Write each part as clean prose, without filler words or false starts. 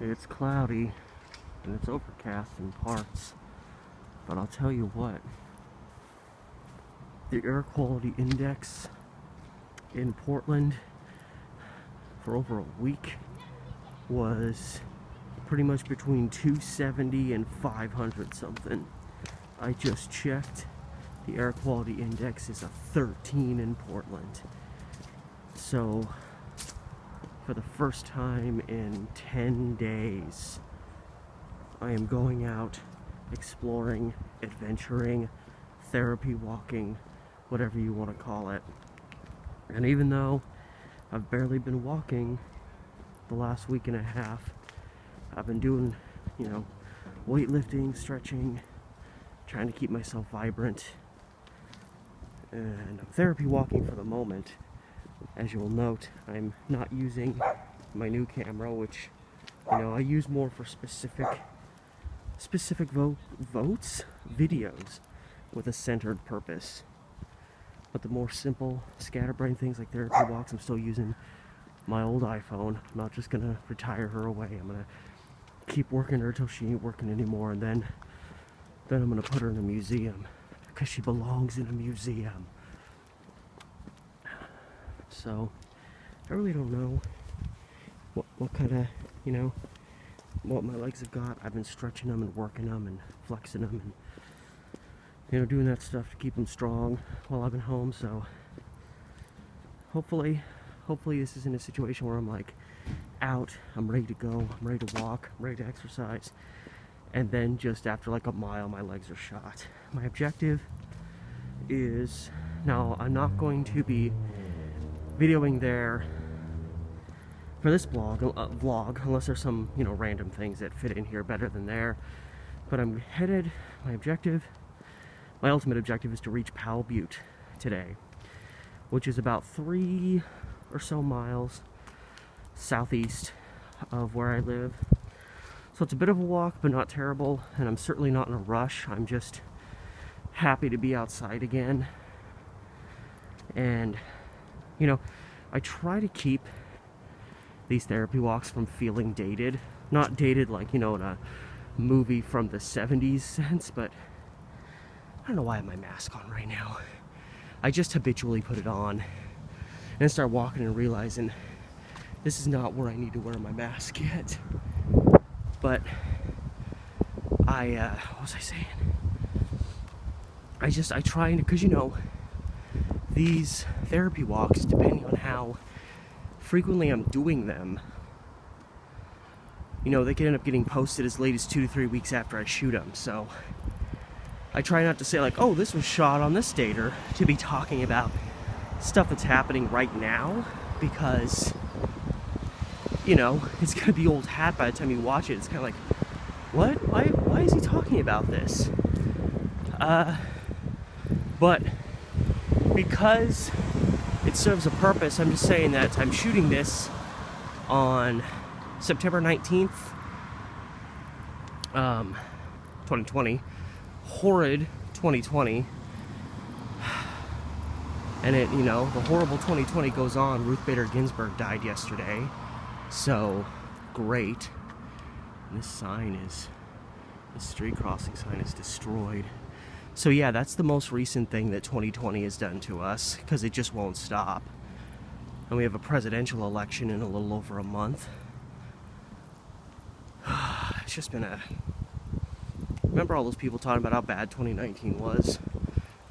It's cloudy and it's overcast in parts, but I'll tell you what, the air quality index in Portland for over a week was pretty much between 270 and 500 something. I just checked. The air quality index is a 13 in Portland. So for the first time in 10 days, I am going out, exploring, adventuring, therapy walking, whatever you want to call it. And even though I've barely been walking the last week and a half, I've been doing, weightlifting, stretching, trying to keep myself vibrant. And I'm therapy walking for the moment. As you will note, I'm not using my new camera, which, I use more for specific videos with a centered purpose. But the more simple scatterbrain things like therapy walks, I'm still using my old iPhone. I'm not just gonna retire her away. I'm gonna keep working her till she ain't working anymore, and then I'm gonna put her in a museum because she belongs in a museum. So I really don't know what kind of, what my legs have got. I've been stretching them and working them and flexing them and doing that stuff to keep them strong while I've been home. So hopefully this isn't a situation where I'm like out, I'm ready to go, I'm ready to walk, I'm ready to exercise, and then just after like a mile my legs are shot. My objective is, now I'm not going to be videoing there for this vlog unless there's some random things that fit in here better than there, but I'm headed, my ultimate objective is to reach Powell Butte today, which is about 3 or so miles southeast of where I live. So it's a bit of a walk, but not terrible, and I'm certainly not in a rush. I'm just happy to be outside again. And I try to keep these therapy walks from feeling dated. Not dated like, in a movie from the 70s sense, but I don't know why I have my mask on right now. I just habitually put it on and start walking and realizing this is not where I need to wear my mask yet. But what was I saying? I try, because these therapy walks, depending on how frequently I'm doing them, they can end up getting posted as late as 2 to 3 weeks after I shoot them. So I try not to say like, oh, this was shot on this date, or to be talking about stuff that's happening right now, because it's gonna be old hat by the time you watch it. It's kind of like, what? Why is he talking about this? But because it serves a purpose, I'm just saying that I'm shooting this on September 19th, 2020, horrid 2020, and it, the horrible 2020 goes on. Ruth Bader Ginsburg died yesterday, so great. And this street crossing sign is destroyed. So yeah, that's the most recent thing that 2020 has done to us, because it just won't stop. And we have a presidential election in a little over a month. It's just been remember all those people talking about how bad 2019 was?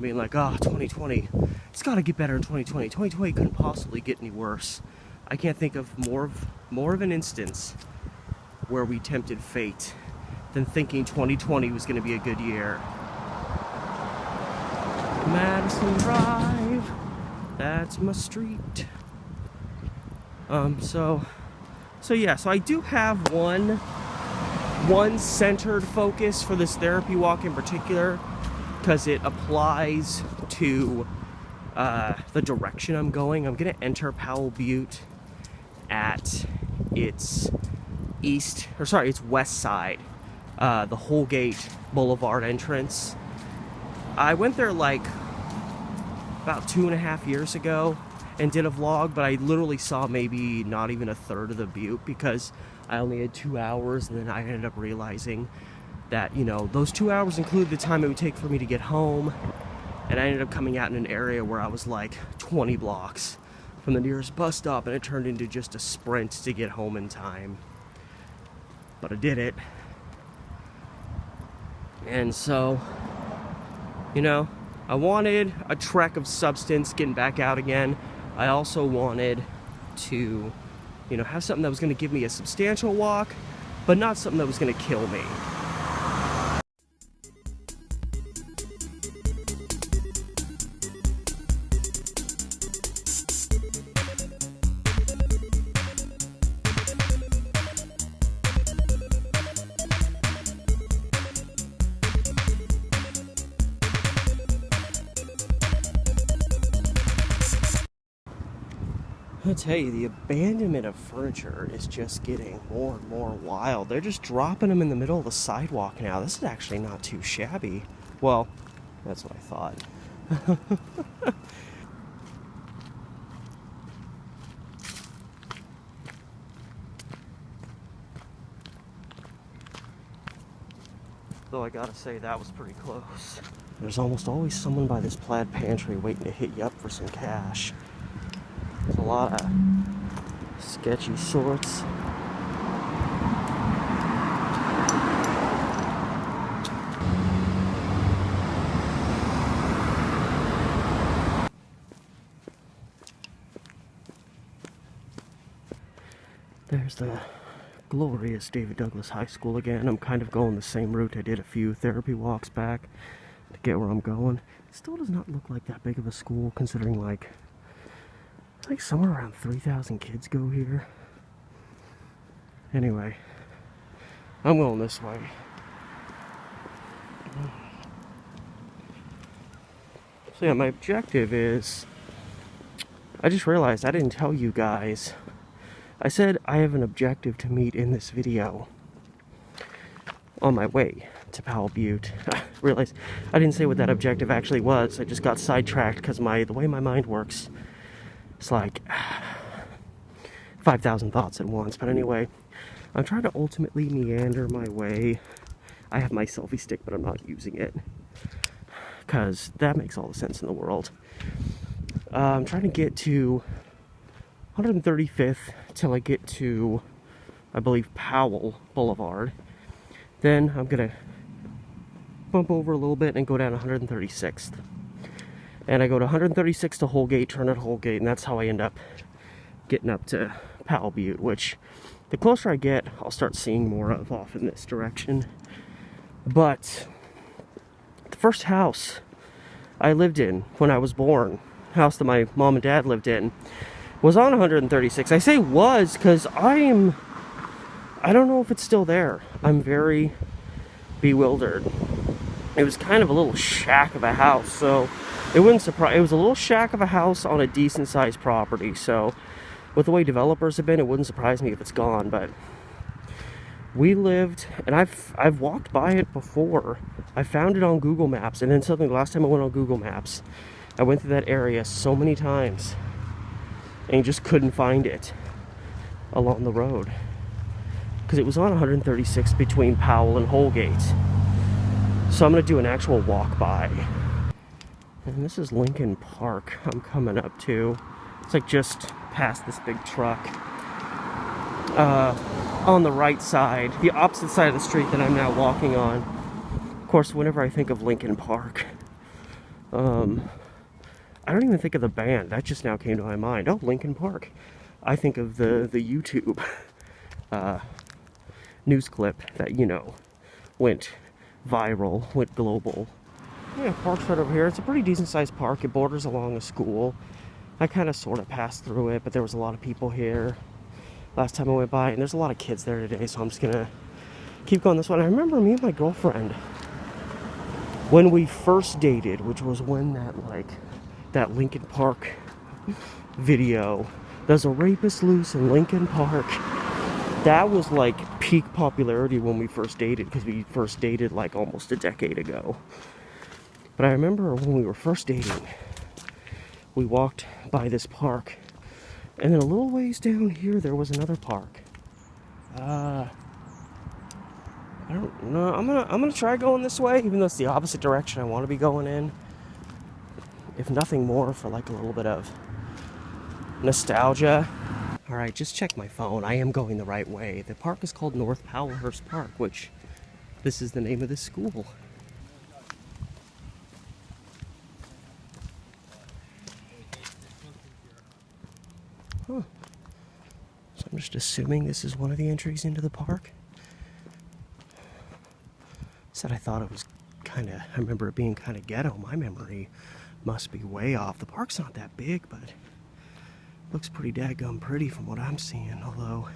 Being like, 2020, it's got to get better in 2020. 2020 couldn't possibly get any worse. I can't think of more of an instance where we tempted fate than thinking 2020 was going to be a good year. Madison Drive, that's my street. So I do have one centered focus for this therapy walk in particular, because it applies to the direction I'm going. I'm gonna enter Powell Butte at its west side, the Holgate Boulevard entrance. I went there like about 2.5 years ago and did a vlog, but I literally saw maybe not even a third of the butte because I only had 2 hours, and then I ended up realizing that, you know, those 2 hours included the time it would take for me to get home, and I ended up coming out in an area where I was like 20 blocks from the nearest bus stop, and it turned into just a sprint to get home in time. But I did it. And so, you know, I wanted a trek of substance getting back out again. I also wanted to, you know, have something that was going to give me a substantial walk, but not something that was going to kill me. I'll tell you, the abandonment of furniture is just getting more and more wild. They're just dropping them in the middle of the sidewalk now. This is actually not too shabby. Well, that's what I thought. Though I gotta say, that was pretty close. There's almost always someone by this plaid pantry waiting to hit you up for some cash. There's a lot of sketchy sorts. There's the glorious David Douglas High School again. I'm kind of going the same route I did a few therapy walks back to get where I'm going. It still does not look like that big of a school, considering like somewhere around 3,000 kids go here. Anyway, I'm going this way. So yeah, my objective is, I just realized I didn't tell you guys. I said I have an objective to meet in this video on my way to Powell Butte. I realized I didn't say what that objective actually was. I just got sidetracked because the way my mind works, it's like 5,000 thoughts at once. But anyway, I'm trying to ultimately meander my way. I have my selfie stick, but I'm not using it because that makes all the sense in the world. I'm trying to get to 135th till I get to, I believe, Powell Boulevard. Then I'm gonna bump over a little bit and go down 136th. And I go to 136th to Holgate, turn at Holgate, and that's how I end up getting up to Powell Butte, which the closer I get, I'll start seeing more of off in this direction. But the first house I lived in when I was born, house that my mom and dad lived in, was on 136. I say was because I don't know if it's still there. I'm very bewildered. It was kind of a little shack of a house, so it wouldn't surprise. It was a little shack of a house on a decent sized property, so with the way developers have been, it wouldn't surprise me if it's gone. But we lived, and I've walked by it before. I found it on Google Maps, and then something, the last time I went on Google Maps, I went through that area so many times and just couldn't find it along the road because it was on 136 between Powell and Holgate. So I'm going to do an actual walk by. And this is Lincoln Park I'm coming up to. It's like just past this big truck. On the right side, the opposite side of the street that I'm now walking on. Of course, whenever I think of Lincoln Park, I don't even think of the band. That just now came to my mind. Oh, Lincoln Park. I think of the YouTube news clip that, you know, went viral, went global. Yeah, park's right over here. It's a pretty decent sized park. It borders along a school. I kind of sort of passed through it, but there was a lot of people here last time I went by, and there's a lot of kids there today, so I'm just gonna keep going this way. I remember me and my girlfriend, when we first dated, which was when that Lincoln Park video, there's a rapist loose in Lincoln Park. That was like peak popularity when we first dated, because we first dated like almost a decade ago. But I remember when we were first dating, we walked by this park, and then a little ways down here there was another park. I don't know. I'm gonna try going this way, even though it's the opposite direction I want to be going in. If nothing more, for like a little bit of nostalgia. All right, just check my phone. I am going the right way. The park is called North Powellhurst Park, which this is the name of this school. Huh. So I'm just assuming this is one of the entries into the park. Said I thought it was kind of, I remember it being kind of ghetto. My memory must be way off. The park's not that big, but looks pretty daggum pretty from what I'm seeing. Although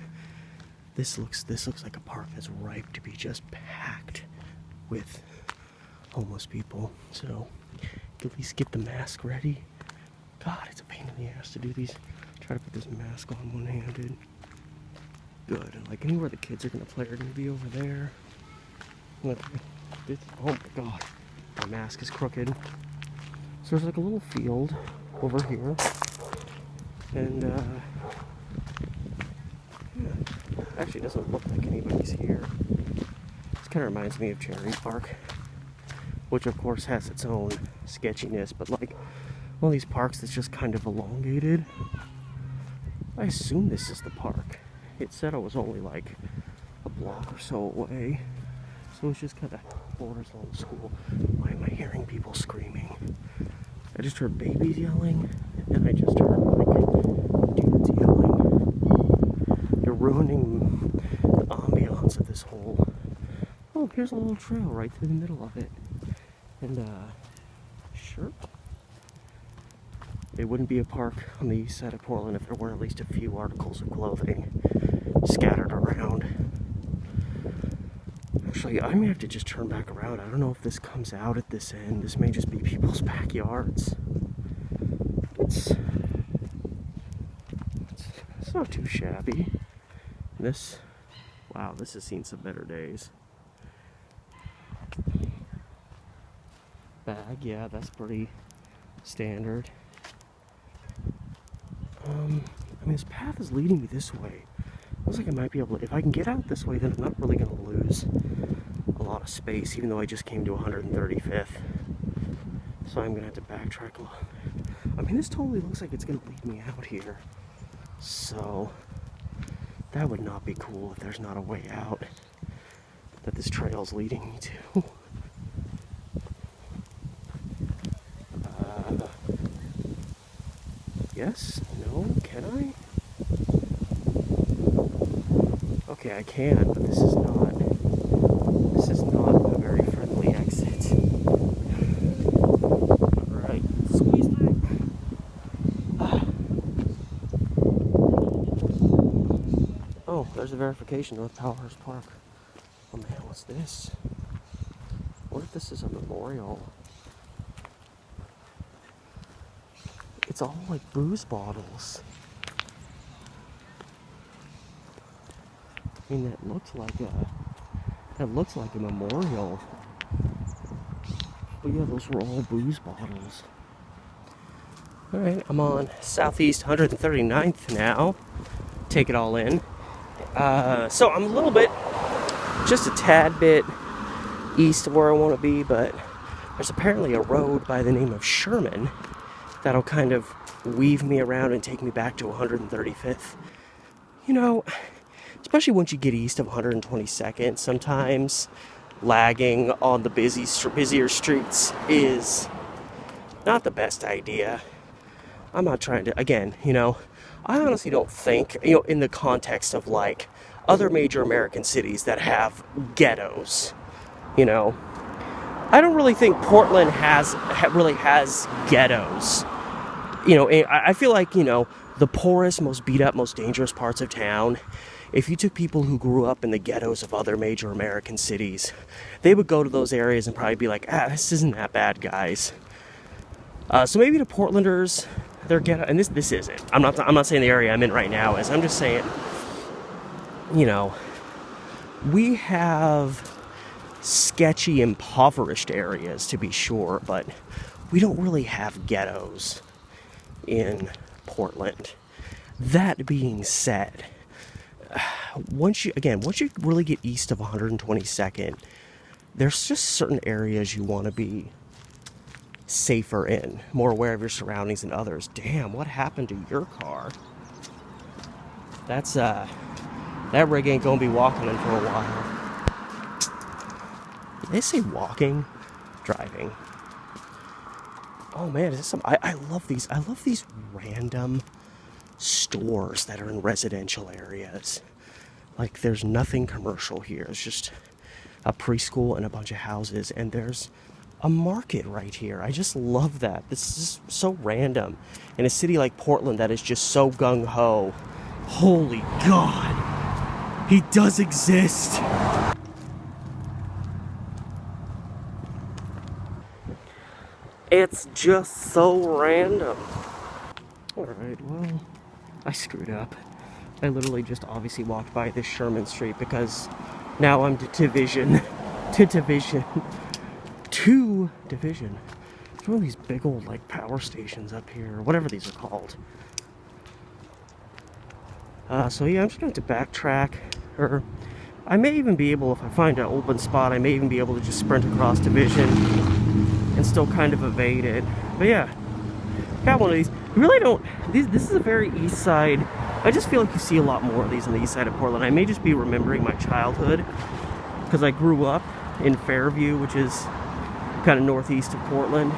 this looks like a park that's ripe to be just packed with homeless people. So at least get the mask ready. God, it's a pain in the ass to do these. Try to put this mask on one-handed. Good. And like anywhere the kids are gonna play are gonna be over there. Look, oh my God, my mask is crooked. So there's like a little field over here, and yeah, actually doesn't look like anybody's here. This kind of reminds me of Cherry Park, which of course has its own sketchiness, but like one of these parks that's just kind of elongated. I assume this is the park. It said it was only like a block or so away. So it's just kind of borders on the school. Why am I hearing people screaming? I just heard babies yelling, and I just heard like dudes yelling. They're ruining the ambiance of this whole. Oh, here's a little trail right through the middle of it, and shirt. It wouldn't be a park on the east side of Portland if there weren't at least a few articles of clothing scattered around. Actually, I may have to just turn back around. I don't know if this comes out at this end. This may just be people's backyards. It's not too shabby. Wow, this has seen some better days. Bag, yeah, that's pretty standard. I mean, this path is leading me this way. Looks like I might be able to, if I can get out this way, then I'm not really going to lose a lot of space, even though I just came to 135th. So I'm going to have to backtrack a lot. I mean, this totally looks like it's going to lead me out here. So that would not be cool if there's not a way out that this trail's leading me to. Yes? No? Can I? Okay, I can, but this is not a very friendly exit. Alright, squeeze that. Oh, there's a verification, North Powellhurst Park. Oh man, what's this? What if this is a memorial? It's all like booze bottles. I mean, that looks like a memorial. But yeah, those were all booze bottles. Alright, I'm on Southeast 139th now. Take it all in. So I'm a little bit, just a tad bit east of where I want to be, but there's apparently a road by the name of Sherman that'll kind of weave me around and take me back to 135th. You know, especially once you get east of 122nd, sometimes lagging on the busier streets is not the best idea. I'm not trying to, again, you know, I honestly don't think, you know, in the context of like other major American cities that have ghettos, you know, I don't really think Portland really has ghettos. You know, I feel like, you know, the poorest, most beat up, most dangerous parts of town, if you took people who grew up in the ghettos of other major American cities, they would go to those areas and probably be like, this isn't that bad, guys. So maybe to Portlanders, their ghetto, and this isn't. I'm not saying the area I'm in right now is. I'm just saying, you know, we have sketchy, impoverished areas to be sure, but we don't really have ghettos in Portland. That being said, once you really get east of 122nd, there's just certain areas you want to be safer in, more aware of your surroundings than others. Damn, what happened to your car? That's that rig ain't gonna be walking in for a while. They say walking, driving. Oh man, is this some? I love these. I love these random stores that are in residential areas. Like, there's nothing commercial here. It's just a preschool and a bunch of houses, and there's a market right here. I just love that. This is so random in a city like Portland that is just so gung-ho. Holy God, he does exist. It's just so random. Alright, well, I screwed up. I literally just obviously walked by this Sherman Street because now I'm to Division. There's one of these big old, like, power stations up here, or whatever these are called. So yeah, I'm just going to backtrack, or I may even be able, if I find an open spot, I may even be able to just sprint across Division and still kind of evade it. But yeah, got one of these. You really don't, this is a very east side. I just feel like you see a lot more of these on the east side of Portland. I may just be remembering my childhood, because I grew up in Fairview, which is kind of northeast of Portland.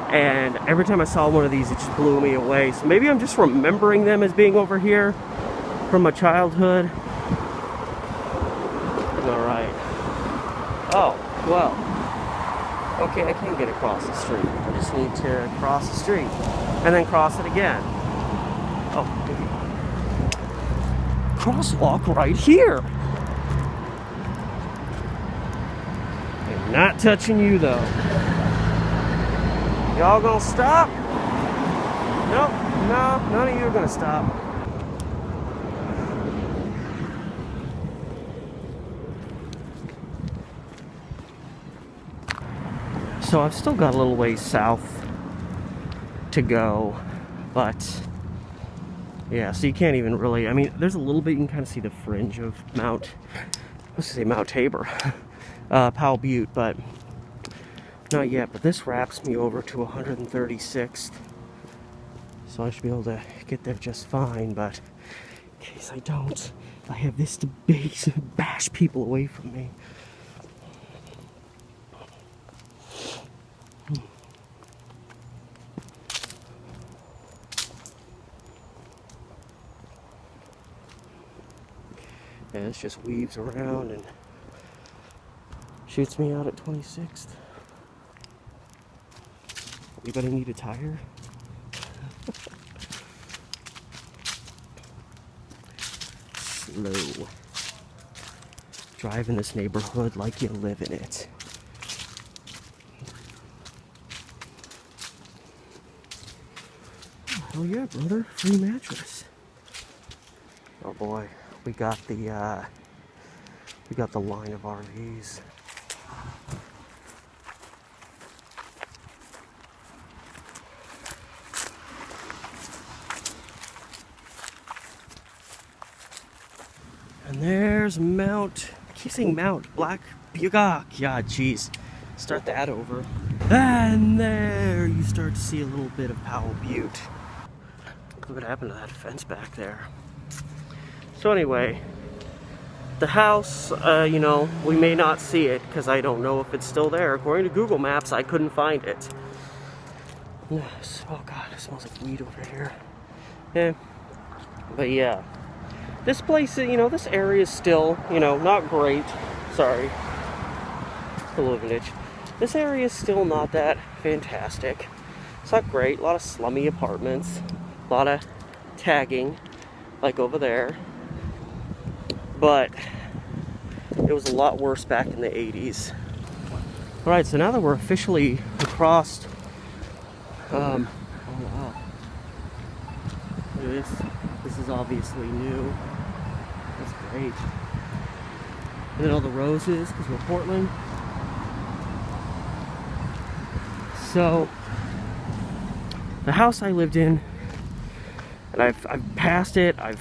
And every time I saw one of these, it just blew me away. So maybe I'm just remembering them as being over here from my childhood. Alright. Oh, well. Okay, I can get across the street. I just need to cross the street. And then cross it again. Oh, crosswalk right here. I'm not touching you, though. Y'all gonna stop? Nope, no, none of you are gonna stop. So I've still got a little ways south to go, but yeah, so you can't even really, I mean, there's a little bit, you can kind of see the fringe of Mount Tabor, Powell Butte, but not yet. But this wraps me over to 136th, so I should be able to get there just fine, but in case I don't, I have this to bash people away from me. Yeah, this just weaves around and shoots me out at 26th. Anybody need a tire? Slow. Drive in this neighborhood like you live in it. Oh yeah, brother, free mattress. Oh boy, we got the line of RVs. And there's Mount, I keep saying Mount, Black Butte. Yeah, jeez. Start that over. And there you start to see a little bit of Powell Butte. Look what happened to that fence back there. So anyway, the house, you know, we may not see it because I don't know if it's still there. According to Google Maps, I couldn't find it. Yes. Oh God, it smells like weed over here. Yeah. But yeah. This place, you know, this area is still, you know, not great. Sorry. A little bit itch. This area is still not that fantastic. It's not great. A lot of slummy apartments. A lot of tagging, like over there. But it was a lot worse back in the 80s. Alright, so now that we're officially across, oh wow. Look at this. This is obviously new. That's great. And then all the roses, because we're Portland. So, the house I lived in, and I've passed it, I've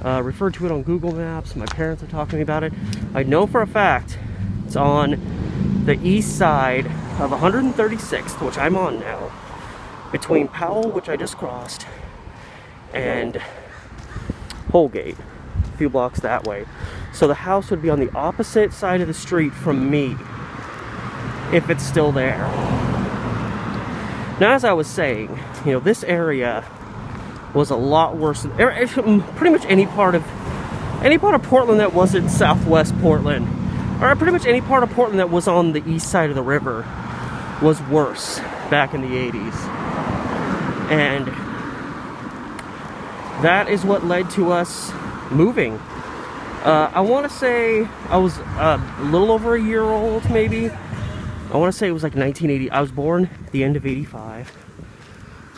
Referred to it on Google Maps. My parents are talking to me about it. I know for a fact it's on the east side of 136th, which I'm on now, between Powell, which I just crossed, and Holgate, a few blocks that way. So the house would be on the opposite side of the street from me, if it's still there. Now, as I was saying, you know, this area was a lot worse than pretty much any part of Portland that wasn't Southwest Portland, or pretty much any part of Portland that was on the east side of the river was worse back in the 80s. And that is what led to us moving. I want to say I was a little over a year old, maybe. I want to say it was like 1980. I was born at the end of 85.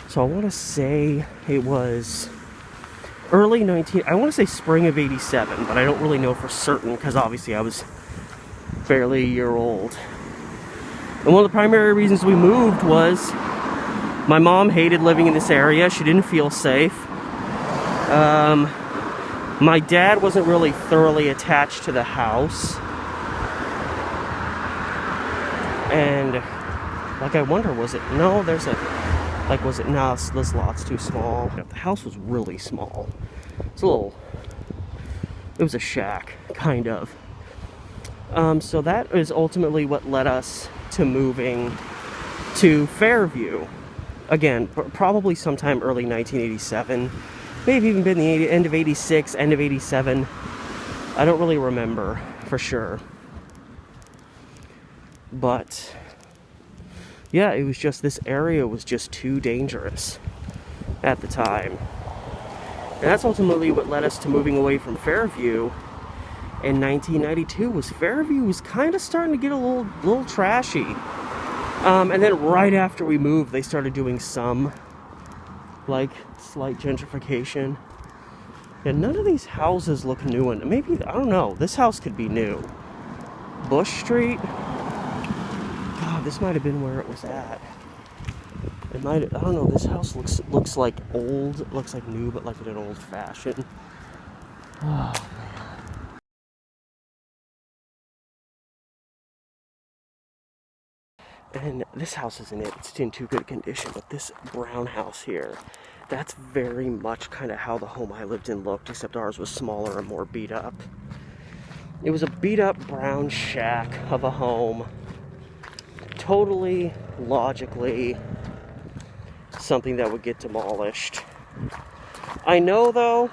So I want to say it was I want to say spring of 87, but I don't really know for certain because obviously I was barely a year old. And one of the primary reasons we moved was my mom hated living in this area. She didn't feel safe. My dad wasn't really thoroughly attached to the house. And, like, I wonder, was it, no, there's a, like, was it, no, this lot's too small. The house was really small. It's a little, it was a shack, kind of. So that is ultimately what led us to moving to Fairview. Again, probably sometime early 1987. Maybe even been the end of 86, end of 87. I don't really remember for sure. But yeah, it was just, this area was just too dangerous at the time. And that's ultimately what led us to moving away from Fairview in 1992. Was Fairview was kind of starting to get a little trashy. And then right after we moved, they started doing some, like, slight gentrification. And none of these houses look new, and maybe, I don't know, this house could be new. Bush Street. God, this might have been where it was at. It might, I don't know, this house looks like old, it looks like new, but like in an old fashion. Oh, man. And this house isn't it, it's in too good condition, but this brown house here, that's very much kind of how the home I lived in looked, except ours was smaller and more beat up. It was a beat up brown shack of a home. Totally, logically, something that would get demolished. I know, though,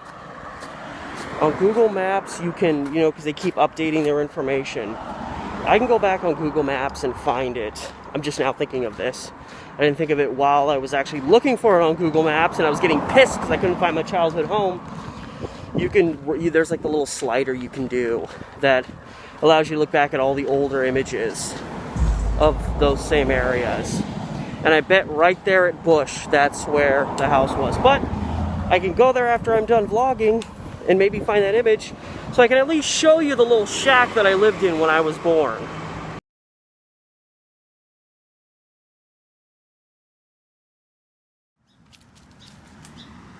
on Google Maps, you can, you know, because they keep updating their information, I can go back on Google Maps and find it. I'm just now thinking of this. I didn't think of it while I was actually looking for it on Google Maps, and I was getting pissed because I couldn't find my childhood home. There's like the little slider you can do that allows you to look back at all the older images of those same areas. And I bet right there at Bush, that's where the house was. But I can go there after I'm done vlogging and maybe find that image so I can at least show you the little shack that I lived in when I was born.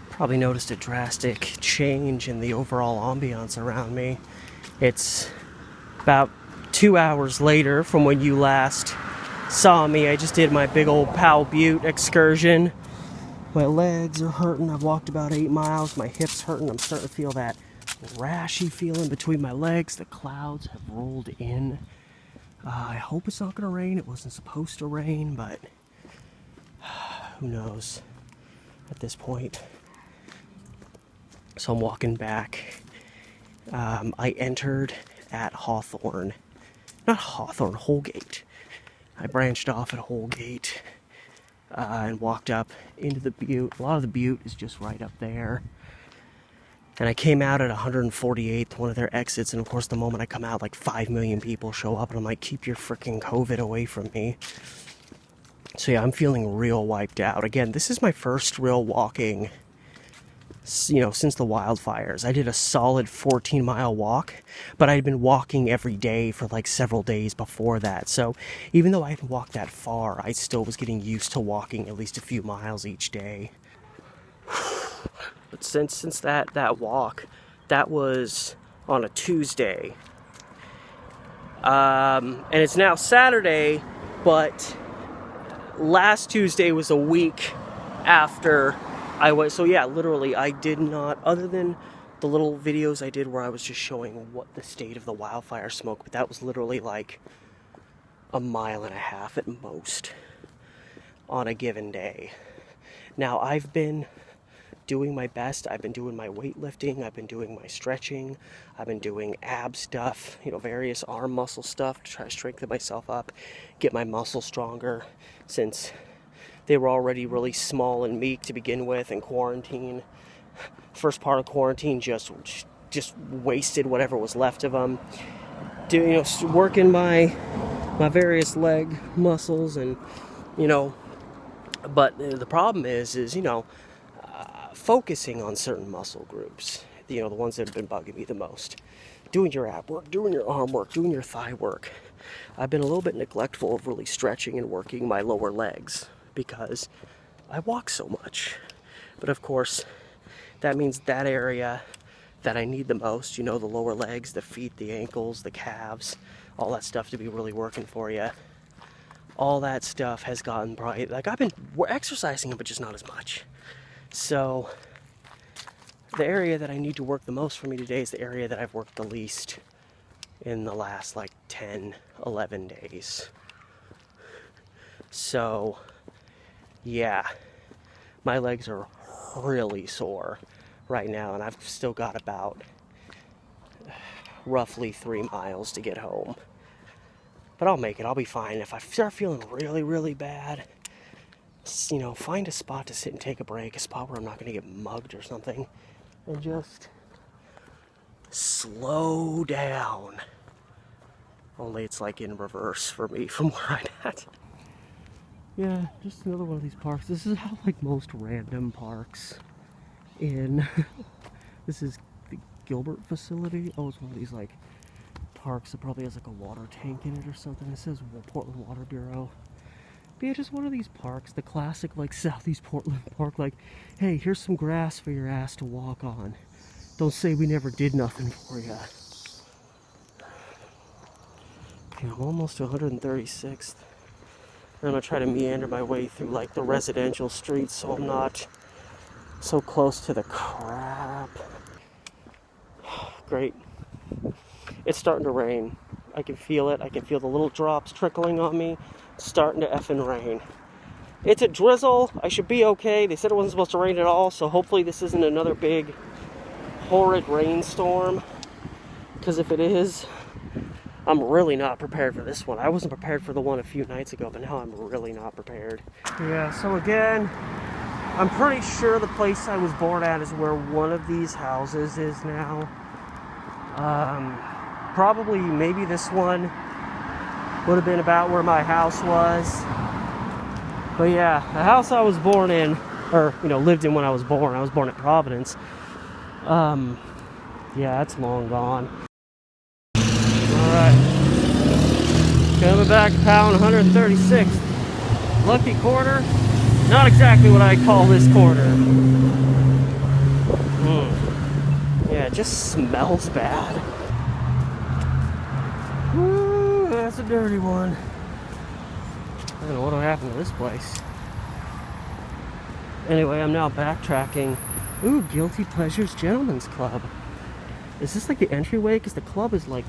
Probably noticed a drastic change in the overall ambiance around me. It's about 2 hours later from when you last saw me. I just did my big old Powell Butte excursion. My legs are hurting. I've walked about 8 miles. My hips hurting. I'm starting to feel that rashy feeling between my legs. The clouds have rolled in. I hope it's not going to rain. It wasn't supposed to rain, but who knows at this point. So I'm walking back. I entered at Hawthorne. Not Hawthorne, Holgate. I branched off at Holgate and walked up into the Butte. A lot of the Butte is just right up there. And I came out at 148th, one of their exits, and of course the moment I come out, like 5 million people show up, and I'm like, keep your freaking COVID away from me. So yeah, I'm feeling real wiped out. Again, this is my first real walking, you know, since the wildfires. I did a solid 14-mile walk, but I'd been walking every day for like several days before that. So even though I hadn't walked that far, I still was getting used to walking at least a few miles each day. But since that walk, That was on a Tuesday. And it's now Saturday, but last Tuesday was a week after I was, so yeah, literally I did not, other than the little videos I did where I was just showing what the state of the wildfire smoke, but that was literally like a mile and a half at most on a given day. Now I've been doing my best. I've been doing my weightlifting, I've been doing my stretching, I've been doing ab stuff, you know, various arm muscle stuff to try to strengthen myself up, get my muscles stronger, since they were already really small and meek to begin with in quarantine. First part of quarantine just wasted whatever was left of them. Working my various leg muscles, and but the problem is focusing on certain muscle groups, the ones that have been bugging me the most. Doing your ab work, doing your arm work, doing your thigh work. I've been a little bit neglectful of really stretching and working my lower legs because I walk so much. But of course, that means that area that I need the most, the lower legs, the feet, the ankles, the calves, all that stuff to be really working for you. All that stuff has gotten bright. Like, I've been exercising, but just not as much. So the area that I need to work the most for me today is the area that I've worked the least in the last 10, 11 days. So yeah, my legs are really sore right now, and I've still got about roughly 3 miles to get home. But I'll make it. I'll be fine. If I start feeling really, really bad, find a spot to sit and take a break, a spot where I'm not going to get mugged or something, and just slow down. Only it's in reverse for me from where I'm at. Yeah, just another one of these parks. This is how most random parks in this is the Gilbert facility. Oh, it's one of these parks that probably has a water tank in it or something. It says Portland Water Bureau. But yeah, just one of these parks, the classic Southeast Portland park, hey, here's some grass for your ass to walk on. Don't say we never did nothing for you. Okay, I'm almost to 136th. I'm gonna try to meander my way through the residential streets so I'm not so close to the crap. Great. It's starting to rain. I can feel it. I can feel the little drops trickling on me. It's starting to effing rain. It's a drizzle. I should be okay. They said it wasn't supposed to rain at all, so hopefully this isn't another big, horrid rainstorm. Because if it is, I'm really not prepared for this one. I wasn't prepared for the one a few nights ago, but now I'm really not prepared. Yeah, so again, I'm pretty sure the place I was born at is where one of these houses is now. Probably, maybe this one would have been about where my house was. But yeah, the house I was born in, or, lived in when I was born at Providence. Yeah, it's long gone. Alright. Coming back to Powell, 136th. Lucky quarter. Not exactly what I call this quarter. Yeah, it just smells bad. Ooh, that's a dirty one. I don't know what'll happen to this place. Anyway, I'm now backtracking. Ooh, Guilty Pleasures Gentlemen's Club. Is this the entryway? Because the club is back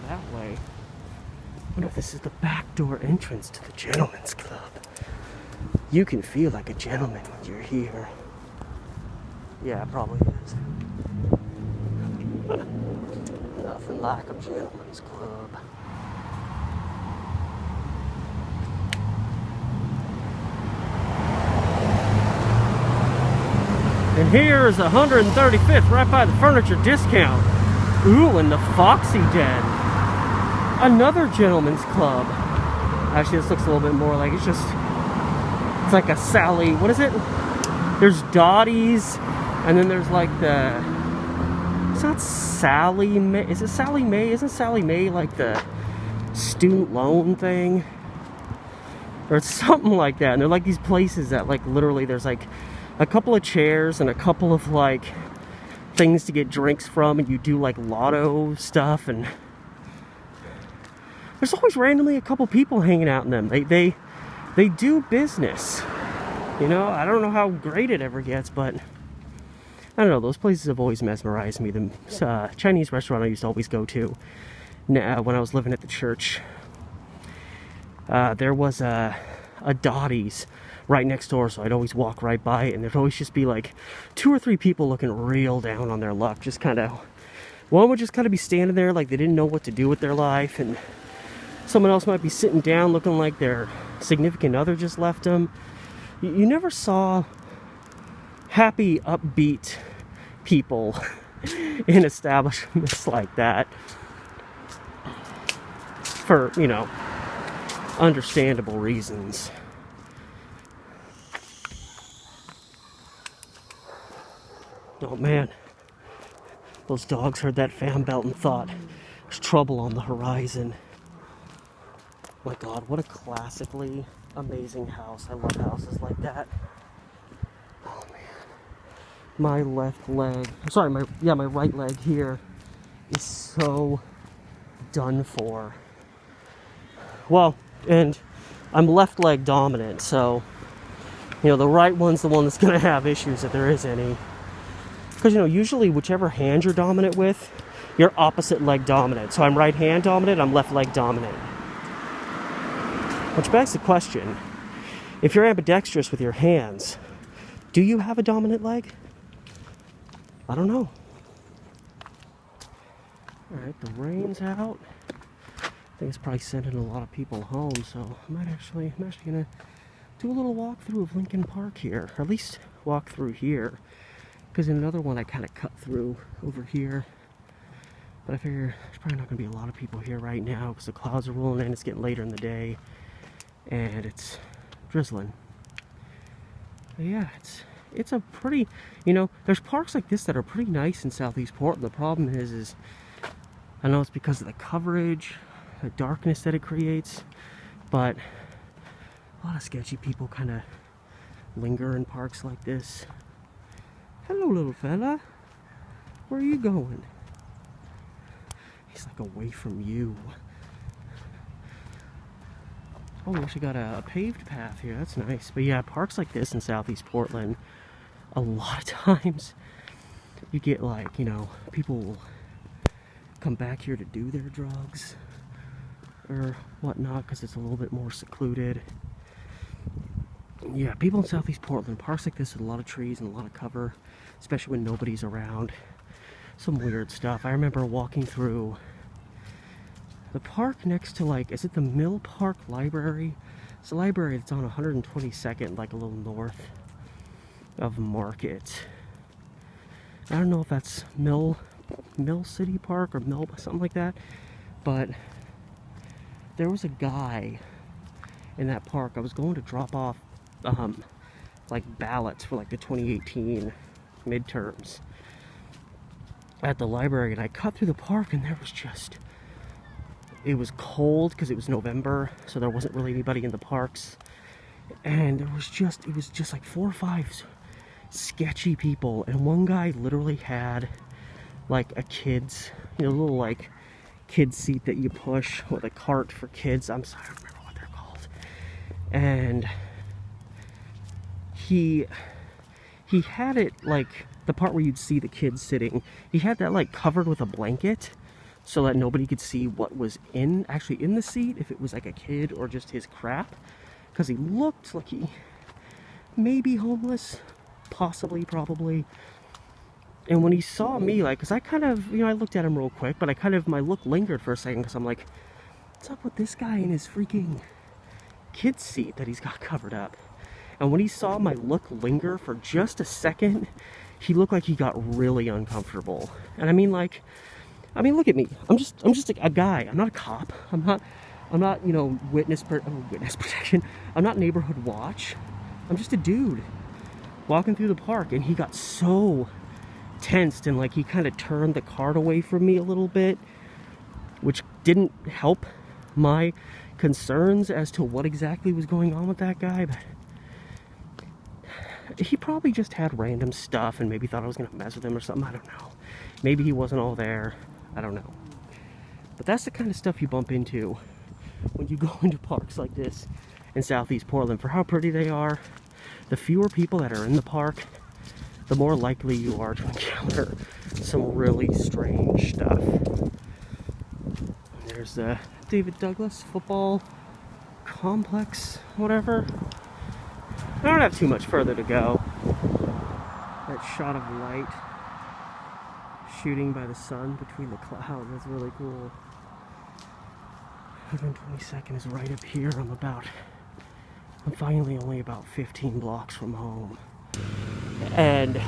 that way. I wonder if this is the back door entrance to the Gentlemen's Club. You can feel like a gentleman when you're here. Yeah, it probably is. Nothing like a Gentlemen's Club. And here is 135th, right by the furniture discount. Ooh, and the Foxy Den. Another Gentlemen's Club. Actually, this looks a little bit more like it's like a Sally, what is it? There's Dottie's, and then there's it's not Sally Mae. Is it Sally Mae? Isn't Sally Mae the student loan thing? Or it's something like that. And they're these places that literally there's a couple of chairs and a couple of things to get drinks from, and you do like lotto stuff, and there's always randomly a couple people hanging out in them. They do business. You know, I don't know how great it ever gets, but I don't know. Those places have always mesmerized me. The Chinese restaurant I used to always go to when I was living at the church, there was a Dottie's right next door, so I'd always walk right by it, and there'd always just be like 2 or 3 people looking real down on their luck. Just kind of, one would just kind of be standing there like they didn't know what to do with their life, and someone else might be sitting down looking like their significant other just left them. You never saw happy, upbeat people in establishments like that, for, you know, understandable reasons. Oh man, those dogs heard that fan belt and thought there's trouble on the horizon. My God, what a classically amazing house. I love houses like that. Oh man, my left leg, sorry, my right leg here is so done for. Well, and I'm left leg dominant, so, you know, the right one's the one that's going to have issues if there is any. Because, you know, usually whichever hand you're dominant with, you're opposite leg dominant. So I'm right hand dominant, I'm left leg dominant. Which begs the question, if you're ambidextrous with your hands, do you have a dominant leg? I don't know. Alright, the rain's out. I think it's probably sending a lot of people home, so I'm actually gonna do a little walkthrough of Lincoln Park here, or at least walk through here. Because in another one I kind of cut through over here. But I figure there's probably not going to be a lot of people here right now because the clouds are rolling in, it's getting later in the day, and it's drizzling. But yeah, it's a pretty, you know, there's parks like this that are pretty nice in Southeast Portland. The problem is I know it's because of the coverage, the darkness that it creates, but a lot of sketchy people kind of linger in parks like this. Hello, little fella. Where are you going? He's like away from you. Oh, we actually got a paved path here. That's nice. But yeah, parks like this in Southeast Portland, a lot of times you get like, you know, people will come back here to do their drugs or whatnot because it's a little bit more secluded. Yeah, people in Southeast Portland, parks like this with a lot of trees and a lot of cover, especially when nobody's around. Some weird stuff. I remember walking through the park next to, like, is it the Mill Park Library? It's a library that's on 122nd, like a little north of Market. I don't know if that's Mill City Park or Mill, something like that, but there was a guy in that park. I was going to drop off like ballots for like the 2018 midterms at the library, and I cut through the park, and there was just, it was cold because it was November, so there wasn't really anybody in the parks, and it was just like 4 or 5 sketchy people, and one guy literally had like a kid's, you know, little like kid seat that you push with a cart for kids. I'm sorry, I don't remember what they're called. And he had it like the part where you'd see the kids sitting, he had that like covered with a blanket so that nobody could see what was actually in the seat, if it was like a kid or just his crap, because he looked like he may be homeless, possibly, probably. And when he saw me, like, because I kind of, you know, I looked at him real quick, but my look lingered for a second, because I'm like, what's up with this guy in his freaking kid's seat that he's got covered up? And when he saw my look linger for just a second, he looked like he got really uncomfortable. And I mean, look at me. I'm just a guy. I'm not a cop. I'm not, you know, witness protection. I'm not neighborhood watch. I'm just a dude walking through the park, and he got so tensed, and like he kind of turned the cart away from me a little bit, which didn't help my concerns as to what exactly was going on with that guy. But he probably just had random stuff and maybe thought I was going to mess with him or something. I don't know. Maybe he wasn't all there. I don't know. But that's the kind of stuff you bump into when you go into parks like this in Southeast Portland. For how pretty they are, the fewer people that are in the park, the more likely you are to encounter some really strange stuff. There's the David Douglas football complex, whatever. I don't have too much further to go. That shot of light shooting by the sun between the clouds, that's really cool. 122nd is right up here. I'm finally only about 15 blocks from home. And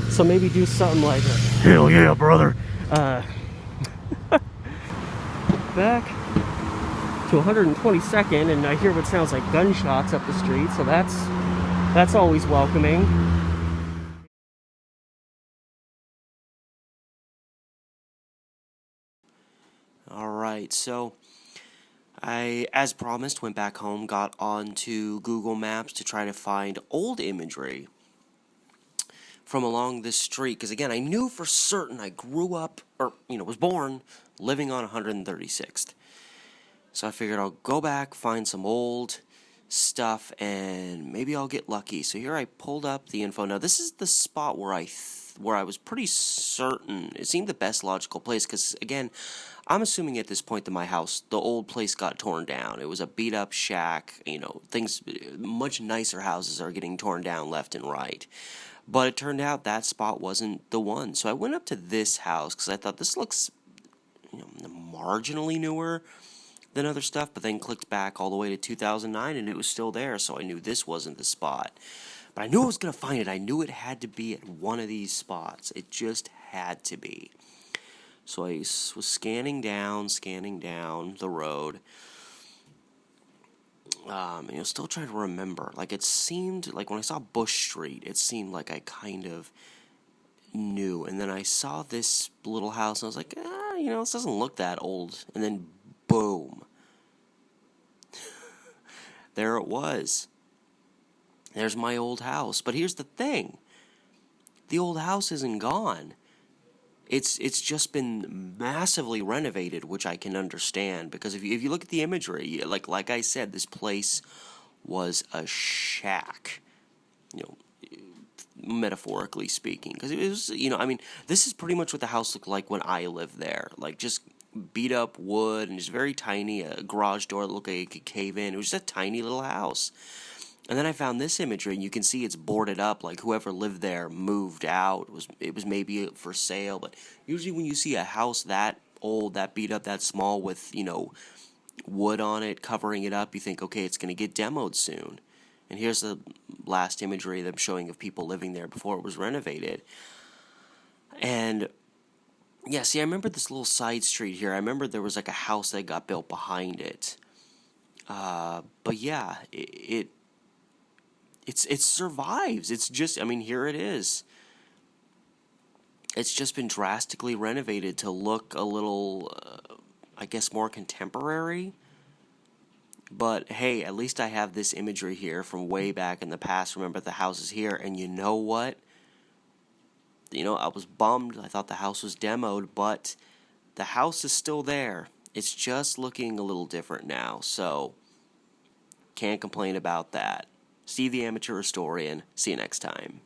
so maybe do something like a hell yeah, brother. Back to 122nd, and I hear what sounds like gunshots up the street, so that's always welcoming. Alright, so I, as promised, went back home, got onto Google Maps to try to find old imagery from along this street, because again, I knew for certain I grew up, or, was born living on 136th. So I figured I'll go back, find some old stuff, and maybe I'll get lucky. So here I pulled up the info. Now, this is the spot where I was pretty certain it seemed the best logical place, because, again, I'm assuming at this point that my house, the old place, got torn down. It was a beat-up shack. Things, much nicer houses are getting torn down left and right. But it turned out that spot wasn't the one. So I went up to this house because I thought this looks marginally newer than other stuff, but then clicked back all the way to 2009 and it was still there, so I knew this wasn't the spot. But I knew I was going to find it. I knew it had to be at one of these spots. It just had to be. So I was scanning down the road. Still trying to remember. Like, it seemed like when I saw Bush Street, it seemed like I kind of knew. And then I saw this little house, and I was like, this doesn't look that old. And then, boom. There it was. There's my old house. But here's the thing. The old house isn't gone. It's just been massively renovated, which I can understand, because if you look at the imagery, like I said, this place was a shack, metaphorically speaking, because it was, this is pretty much what the house looked like when I lived there, like just beat up wood and just very tiny, a garage door that looked like it could cave in. It was just a tiny little house. And then I found this imagery, and you can see it's boarded up, like whoever lived there moved out. It was maybe for sale, but usually when you see a house that old, that beat up, that small, with, wood on it, covering it up, you think, okay, it's going to get demoed soon. And here's the last imagery that I'm showing of people living there before it was renovated. And, yeah, see, I remember this little side street here. I remember there was like a house that got built behind it. But, yeah, it survives. It's just, here it is. It's just been drastically renovated to look a little, I guess, more contemporary. But, hey, at least I have this imagery here from way back in the past. Remember, the house is here. And you know what? I was bummed. I thought the house was demoed, but the house is still there. It's just looking a little different now. So, can't complain about that. Steve the Amateur Historian. See you next time.